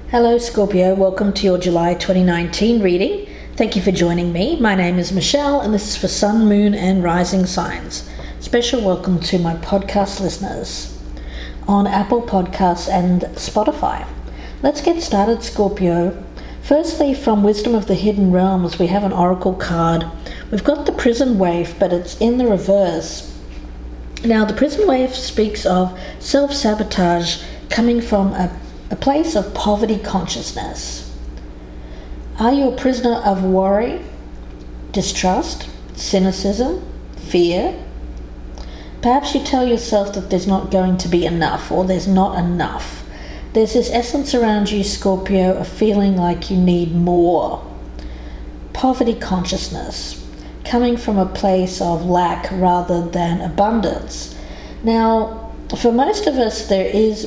Hello Scorpio, welcome to your July 2019 reading. Thank you for joining me. My name is Michelle and this is for Sun, Moon and Rising signs. Special welcome to my podcast listeners on Apple Podcasts and Spotify. Let's get started, Scorpio. Firstly, from Wisdom of the Hidden Realms, we have an oracle card. We've got the prison wave, but it's in the reverse. Now, the prison wave speaks of self-sabotage coming from a place of poverty consciousness. Are you a prisoner of worry, distrust, cynicism, fear? Perhaps you tell yourself that there's not going to be enough or there's not enough. There's this essence around you, Scorpio, of feeling like you need more. Poverty consciousness, coming from a place of lack rather than abundance. Now, for most of us,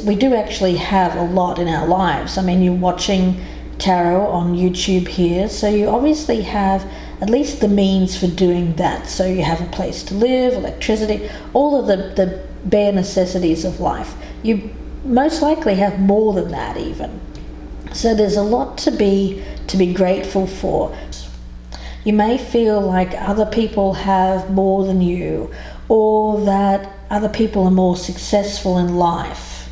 we do actually have a lot in our lives. I mean, you're watching tarot on YouTube here, so you obviously have at least the means for doing that. So you have a place to live, electricity, all of the bare necessities of life. You most likely have more than that even. So there's a lot to be grateful for. You may feel like other people have more than you, or that other people are more successful in life.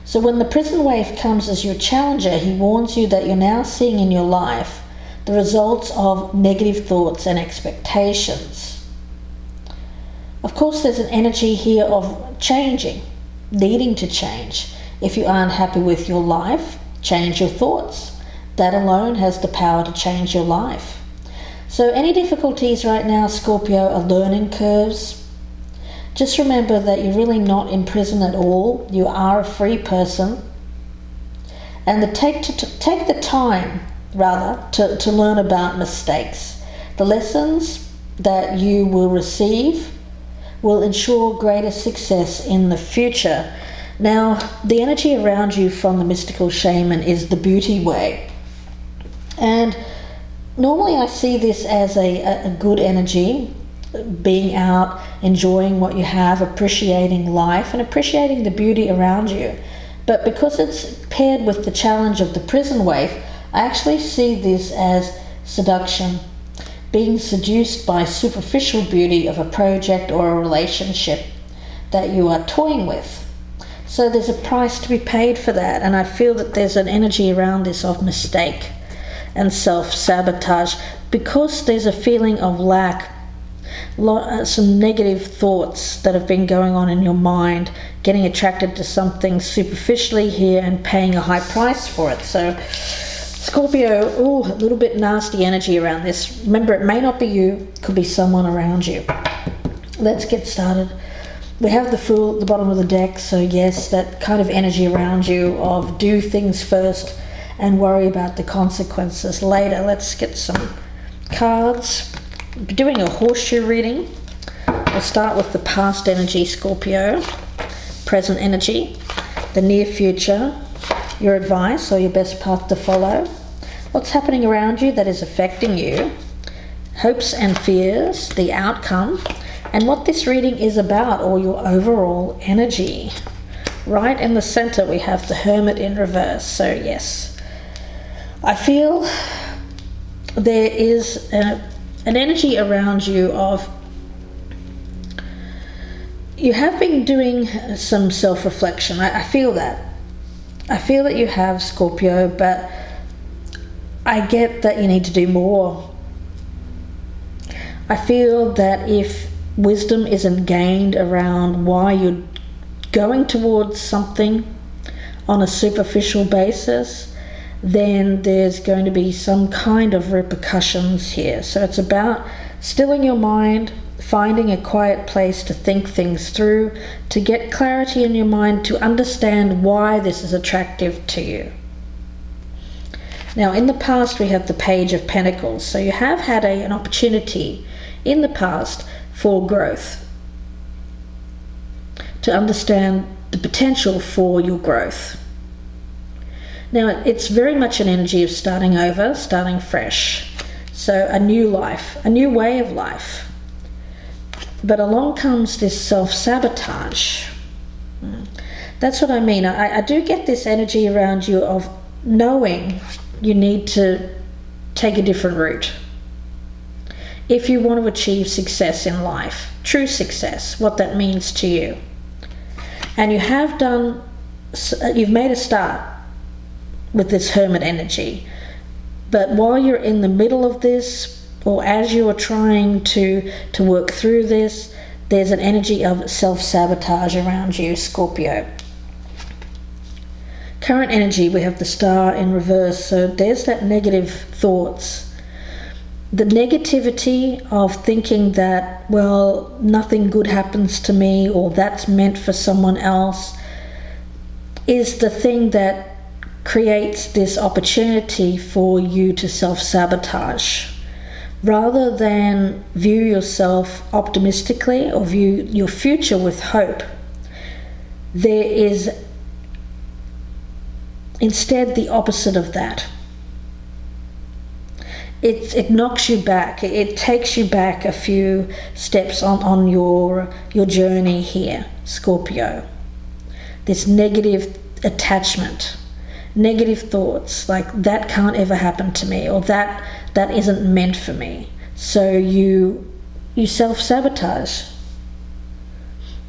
So when the prison wave comes as your challenger, he warns you that you're now seeing in your life the results of negative thoughts and expectations. Of course, there's an energy here of changing, needing to change. If you aren't happy with your life, change your thoughts. That alone has the power to change your life. So any difficulties right now, Scorpio, are learning curves. Just remember that you're really not in prison at all. You are a free person. And take the time, rather, to learn about mistakes. The lessons that you will receive will ensure greater success in the future. Now, the energy around you from the mystical shaman is the beauty way. And normally I see this as a good energy, being out, enjoying what you have, appreciating life and appreciating the beauty around you. But because it's paired with the challenge of the prison wave, I actually see this as seduction, being seduced by superficial beauty of a project or a relationship that you are toying with. So there's a price to be paid for that, and I feel that there's an energy around this of mistake and self-sabotage because there's a feeling of lack, some negative thoughts that have been going on in your mind, getting attracted to something superficially here and paying a high price for it. So Scorpio, a little bit nasty energy around this. Remember, it may not be you, it could be someone around you. Let's get started. We have the Fool at the bottom of the deck, so yes, that kind of energy around you of do things first and worry about the consequences later. Let's get some cards. We're doing a horseshoe reading. We'll start with the past energy, Scorpio, present energy, the near future, your advice or your best path to follow, what's happening around you that is affecting you, hopes and fears, the outcome, and what this reading is about, or your overall energy. Right in the center we have the Hermit in reverse. So yes, I feel there is an energy around you of you have been doing some self-reflection. I feel that. I feel that you have, Scorpio, but I get that you need to do more. I feel that if wisdom isn't gained around why you're going towards something on a superficial basis, then there's going to be some kind of repercussions here. So it's about stilling your mind, finding a quiet place to think things through, to get clarity in your mind, to understand why this is attractive to you. Now, in the past, we have the Page of Pentacles. So you have had an opportunity in the past for growth, to understand the potential for your growth. Now, it's very much an energy of starting over, starting fresh. So a new life, a new way of life. But along comes this self-sabotage. That's what I mean. I do get this energy around you of knowing you need to take a different route. If you want to achieve success in life, true success, what that means to you. And you've made a start with this hermit energy. But while you're in the middle of this, or as you are trying to work through this, there's an energy of self-sabotage around you, Scorpio. Current energy, we have the star in reverse, so there's that negative thoughts. The negativity of thinking that, well, nothing good happens to me, or that's meant for someone else, is the thing that creates this opportunity for you to self-sabotage. Rather than view yourself optimistically or view your future with hope, there is instead the opposite of that. It knocks you back. It takes you back a few steps on your journey here, Scorpio. This negative attachment, negative thoughts like that can't ever happen to me, or that isn't meant for me. So you self-sabotage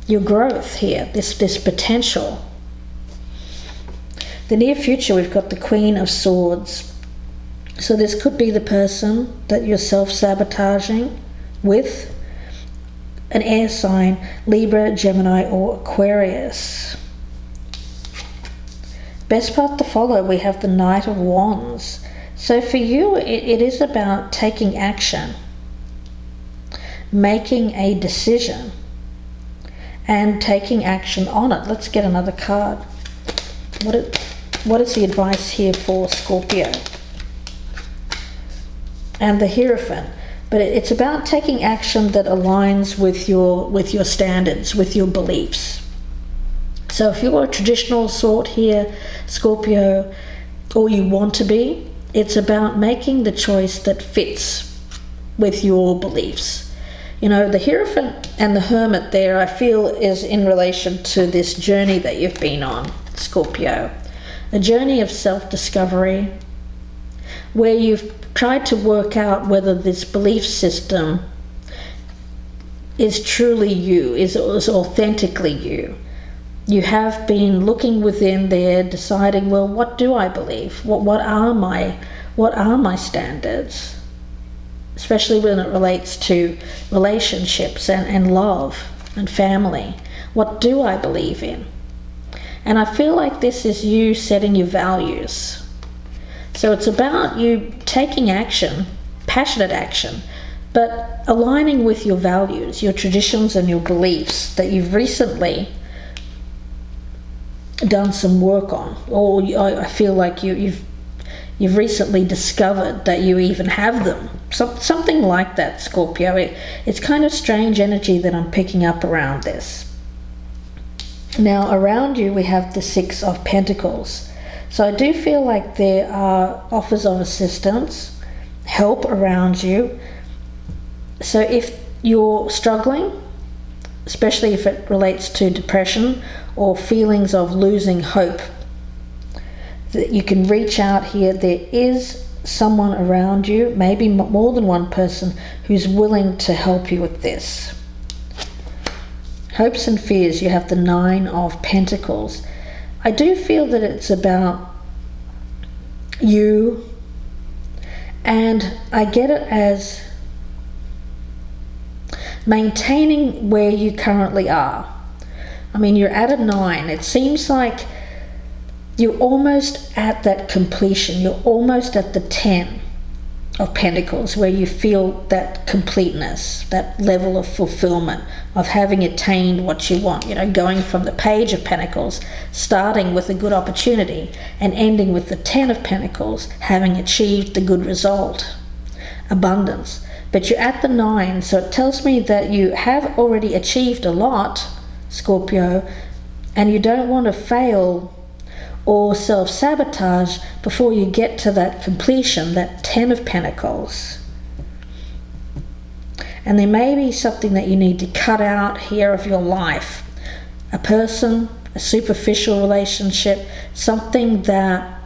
your growth here, this potential. The near future, we've got the Queen of Swords. So this could be the person that you're self-sabotaging with, an air sign, Libra, Gemini, or Aquarius. Best part to follow, we have the Knight of Wands. So for you, it is about taking action, making a decision, and taking action on it. Let's get another card. What is the advice here for Scorpio? And the Hierophant. But it's about taking action that aligns with your standards, with your beliefs. So if you're a traditional sort here, Scorpio, or you want to be, it's about making the choice that fits with your beliefs. You know, the Hierophant and the Hermit there, I feel, is in relation to this journey that you've been on, Scorpio. A journey of self-discovery, where you've tried to work out whether this belief system is truly you, is authentically you. You have been looking within there, deciding, well, what do I believe? What are my standards? Especially when it relates to relationships and love and family. What do I believe in? And I feel like this is you setting your values. So it's about you taking action, passionate action, but aligning with your values, your traditions and your beliefs that you've recently done some work on, or I feel like you've recently discovered that you even have them. Something like that, Scorpio. It's kind of strange energy that I'm picking up around this. Now, around you, we have the Six of Pentacles. So I do feel like there are offers of assistance, help around you. So if you're struggling, especially if it relates to depression or feelings of losing hope, that you can reach out here. There is someone around you, maybe more than one person, who's willing to help you with this. Hopes and fears, you have the Nine of Pentacles. I do feel that it's about you, and I get it as maintaining where you currently are. I mean, you're at a 9. It seems like you're almost at that completion. You're almost at the 10 of Pentacles, where you feel that completeness, that level of fulfillment, of having attained what you want. You know, going from the Page of Pentacles, starting with a good opportunity, and ending with the 10 of Pentacles, having achieved the good result, abundance. But you're at the 9, so it tells me that you have already achieved a lot, Scorpio, and you don't want to fail or self-sabotage before you get to that completion, that 10 of Pentacles. And there may be something that you need to cut out here of your life. A person, a superficial relationship, something that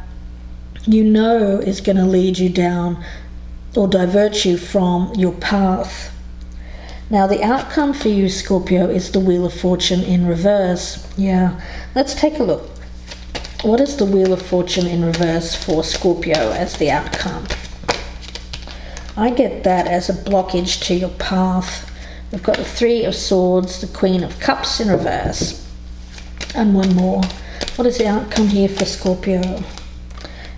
you know is going to lead you down or divert you from your path. Now, the outcome for you, Scorpio, is the Wheel of Fortune in reverse. Yeah, let's take a look. What is the Wheel of Fortune in reverse for Scorpio as the outcome? I get that as a blockage to your path. We've got the Three of Swords, the Queen of Cups in reverse, and one more. What is the outcome here for Scorpio?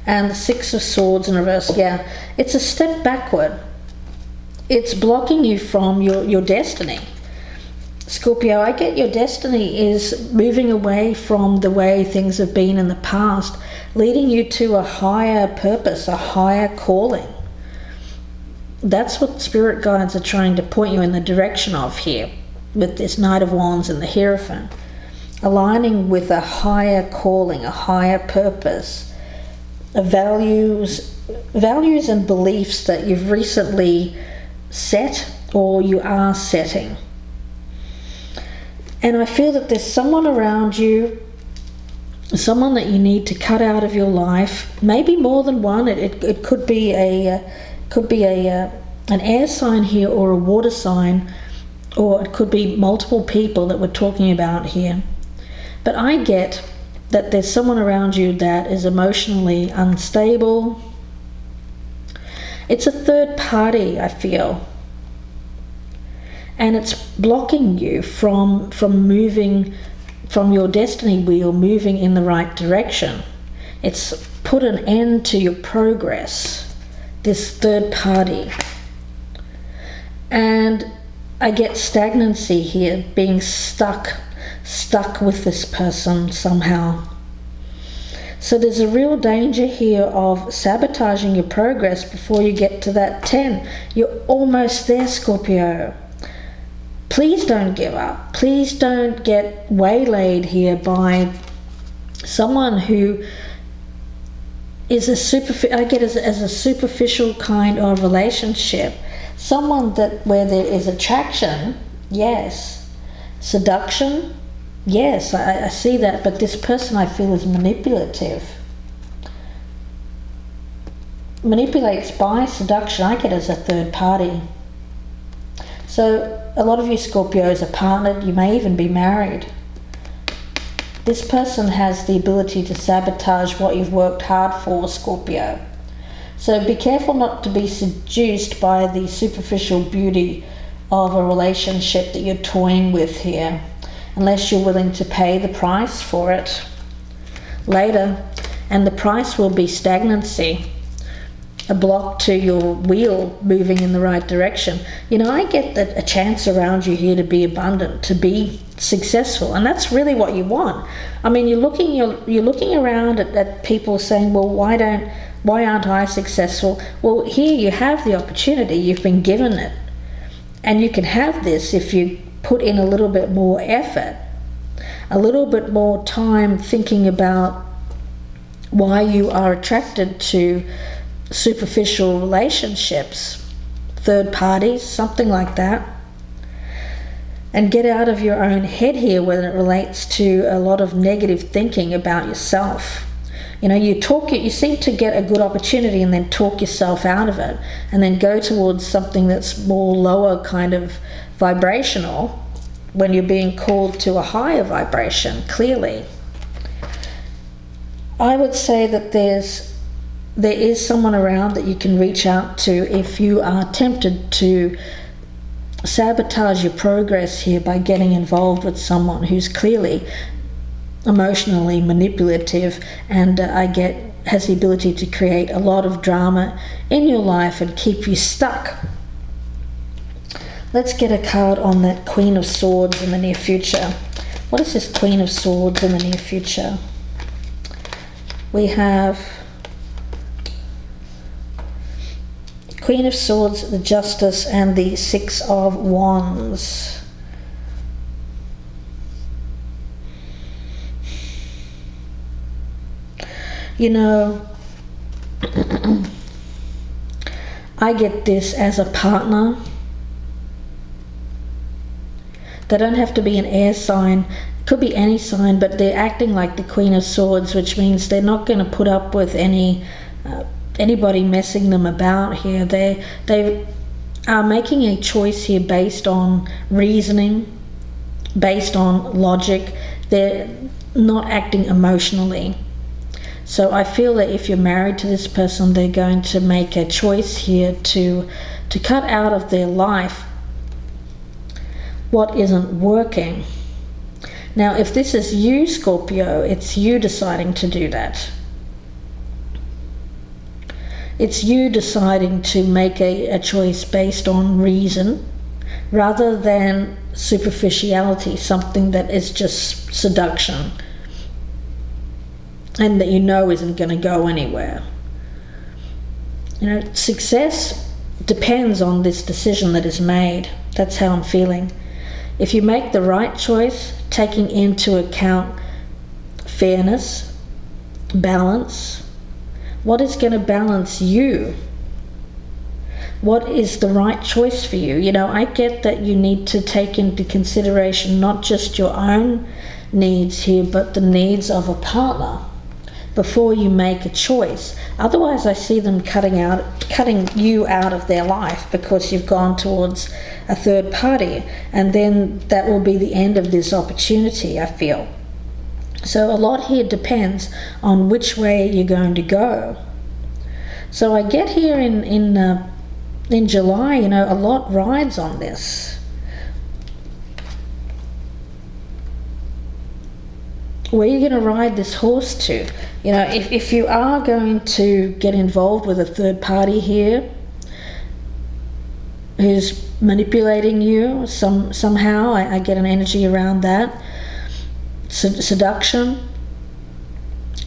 And the Six of Swords in reverse. Yeah, it's a step backward. It's blocking you from your destiny. Scorpio, I get your destiny is moving away from the way things have been in the past, leading you to a higher purpose, a higher calling. That's what spirit guides are trying to point you in the direction of here with this Knight of Wands and the Hierophant. Aligning with a higher calling, a higher purpose, values and beliefs that you've recently set or you are setting. And I feel that there's someone around you, someone that you need to cut out of your life, maybe more than one. It could be an air sign here or a water sign, or it could be multiple people that we're talking about here. But I get that there's someone around you that is emotionally unstable. It's a third party, I feel. And it's blocking you from moving from your destiny wheel, moving in the right direction. It's put an end to your progress, this third party. And I get stagnancy here, being stuck with this person somehow. So there's a real danger here of sabotaging your progress before you get to that 10. You're almost there, Scorpio. Please don't give up. Please don't get waylaid here by someone who is as a superficial kind of relationship. Someone that where there is attraction, yes. Seduction, yes, I see that, but this person I feel is manipulative. Manipulates by seduction, I get as a third party. So a lot of you Scorpios are partnered, you may even be married. This person has the ability to sabotage what you've worked hard for, Scorpio. So be careful not to be seduced by the superficial beauty of a relationship that you're toying with here, unless you're willing to pay the price for it later. And the price will be stagnancy, a block to your wheel moving in the right direction. You know, I get that a chance around you here to be abundant, to be successful, and that's really what you want. I mean, you're looking around at people saying, well, why aren't I successful? Well, here you have the opportunity, you've been given it, and you can have this if you put in a little bit more effort, a little bit more time thinking about why you are attracted to superficial relationships, third parties, something like that. And get out of your own head here when it relates to a lot of negative thinking about yourself. You know, you seem to get a good opportunity and then talk yourself out of it, and then go towards something that's more lower kind of vibrational when you're being called to a higher vibration, clearly. I would say that there is someone around that you can reach out to if you are tempted to sabotage your progress here by getting involved with someone who's clearly emotionally manipulative and has the ability to create a lot of drama in your life and keep you stuck. Let's get a card on that Queen of Swords in the near future. What is this Queen of Swords in the near future? We have Queen of Swords, the Justice, and the Six of Wands. You know, I get this as a partner. They don't have to be an air sign. It could be any sign, but they're acting like the Queen of Swords, which means they're not going to put up with any anybody messing them about here. They are making a choice here based on reasoning, based on logic. They're not acting emotionally. So I feel that if you're married to this person, they're going to make a choice here to cut out of their life what isn't working. Now, if this is you, Scorpio, it's you deciding to do that. It's you deciding to make a choice based on reason rather than superficiality, something that is just seduction and that you know isn't going to go anywhere. Success depends on this decision that is made. That's how I'm feeling. If you make the right choice, taking into account fairness, balance, what is going to balance you? What is the right choice for you? I get that you need to take into consideration not just your own needs here, but the needs of a partner before you make a choice. Otherwise, I see them cutting you out of their life because you've gone towards a third party, and then that will be the end of this opportunity, I feel. So a lot here depends on which way you're going to go. So I get here in July, a lot rides on this. Where are you going to ride this horse to? If you are going to get involved with a third party here who's manipulating you somehow, I get an energy around that, seduction,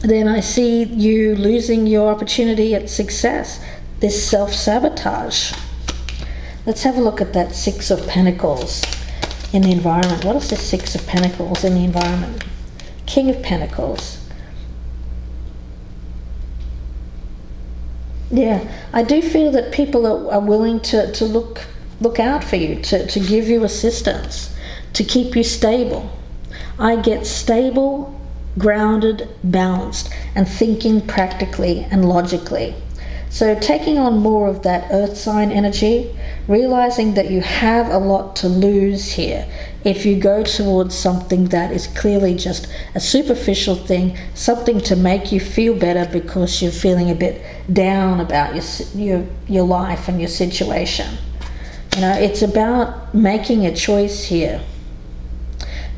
then I see you losing your opportunity at success, this self-sabotage. Let's have a look at that Six of Pentacles in the environment. What is the Six of Pentacles in the environment? King of Pentacles. Yeah, I do feel that people are willing to look out for you, to give you assistance, to keep you stable. I get stable, grounded, balanced, and thinking practically and logically. So taking on more of that earth sign energy, realizing that you have a lot to lose here if you go towards something that is clearly just a superficial thing, something to make you feel better because you're feeling a bit down about your life and your situation. It's about making a choice here,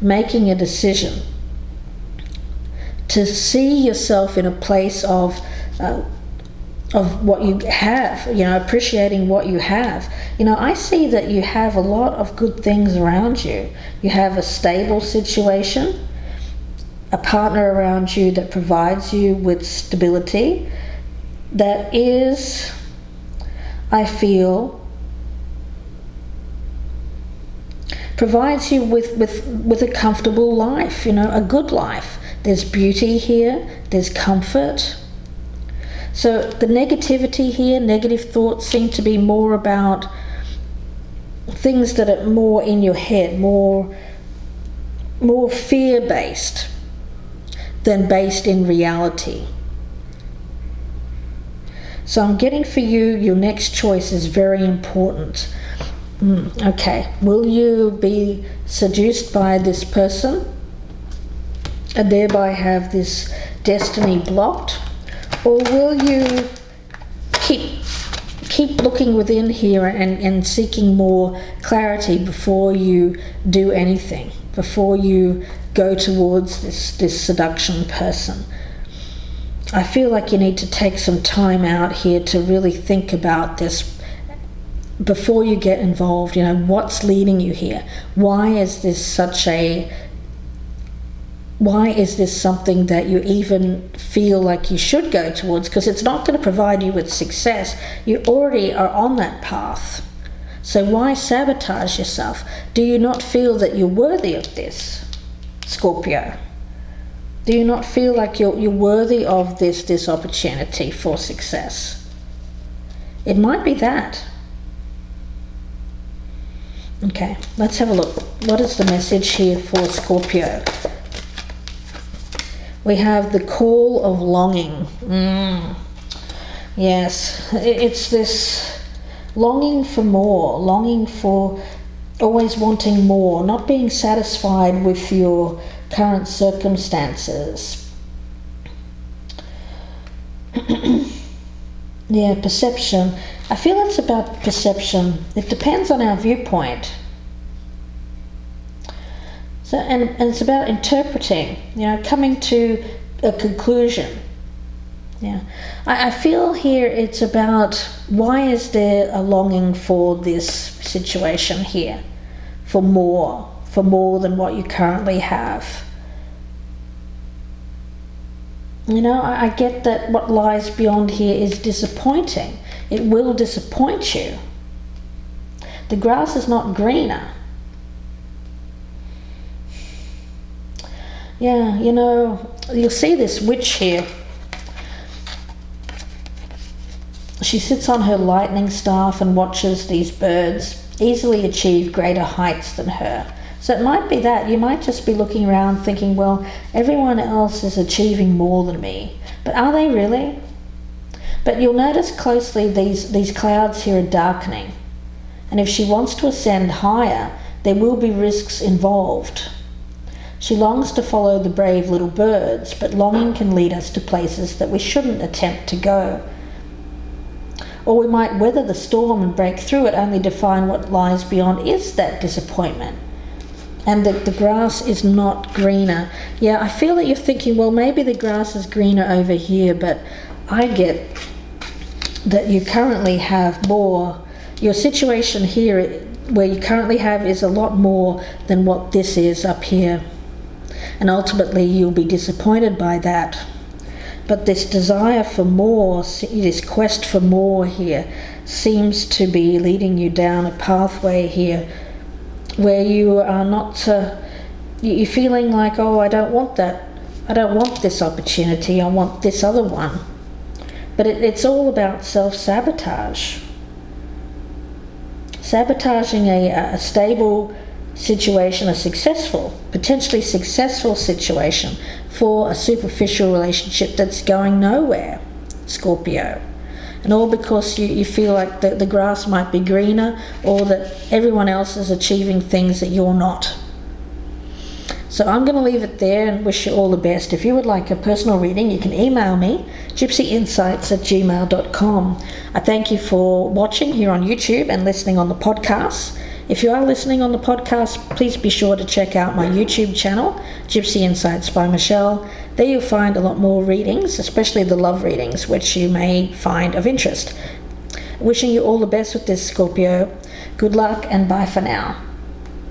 making a decision to see yourself in a place of what you have, appreciating what you have. I see that you have a lot of good things around you. You have a stable situation, a partner around you that provides you with stability, that is, I feel, provides you with a comfortable life, a good life. There's beauty here, there's comfort. So the negativity here, negative thoughts seem to be more about things that are more in your head, more fear-based than based in reality. So I'm getting for you, your next choice is very important. Okay, will you be seduced by this person and thereby have this destiny blocked? Or will you keep looking within here and seeking more clarity before you do anything, before you go towards this seduction person? I feel like you need to take some time out here to really think about this before you get involved. What's leading you here? Why is this something that you even feel like you should go towards? Because it's not going to provide you with success. You already are on that path. So why sabotage yourself? Do you not feel that you're worthy of this, Scorpio? Do you not feel like you're worthy of this opportunity for success? It might be that. Okay, let's have a look. What is the message here for Scorpio? We have the call of longing. Yes, it's this longing for more, longing for always wanting more, not being satisfied with your current circumstances. Yeah, perception. I feel it's about perception. It depends on our viewpoint. So, and it's about interpreting, coming to a conclusion. Yeah, I feel here it's about why is there a longing for this situation here, for more than what you currently have. I get that what lies beyond here is disappointing. It will disappoint you. The grass is not greener. Yeah, you'll see this witch here. She sits on her lightning staff and watches these birds easily achieve greater heights than her. So it might be that. You might just be looking around thinking, well, everyone else is achieving more than me. But are they really? But you'll notice closely these clouds here are darkening. And if she wants to ascend higher, there will be risks involved. She longs to follow the brave little birds, but longing can lead us to places that we shouldn't attempt to go. Or we might weather the storm and break through it only to find what lies beyond is that disappointment. And that the grass is not greener. Yeah, I feel that you're thinking, well, maybe the grass is greener over here, but I get that you currently have more. Your situation here, where you currently have, is a lot more than what this is up here. And ultimately, you'll be disappointed by that. But this desire for more, this quest for more here, seems to be leading you down a pathway here where you are not, you're feeling like, oh, I don't want that. I don't want this opportunity. I want this other one. But it's all about self-sabotage. Sabotaging a stable situation, a potentially successful situation for a superficial relationship that's going nowhere, Scorpio. And all because you feel like the grass might be greener, or that everyone else is achieving things that you're not. So I'm going to leave it there and wish you all the best. If you would like a personal reading, you can email me, gypsyinsights@gmail.com. I thank you for watching here on YouTube and listening on the podcast. If you are listening on the podcast, please be sure to check out my YouTube channel, Gypsy Insights by Michelle. There you'll find a lot more readings, especially the love readings, which you may find of interest. Wishing you all the best with this, Scorpio. Good luck and bye for now.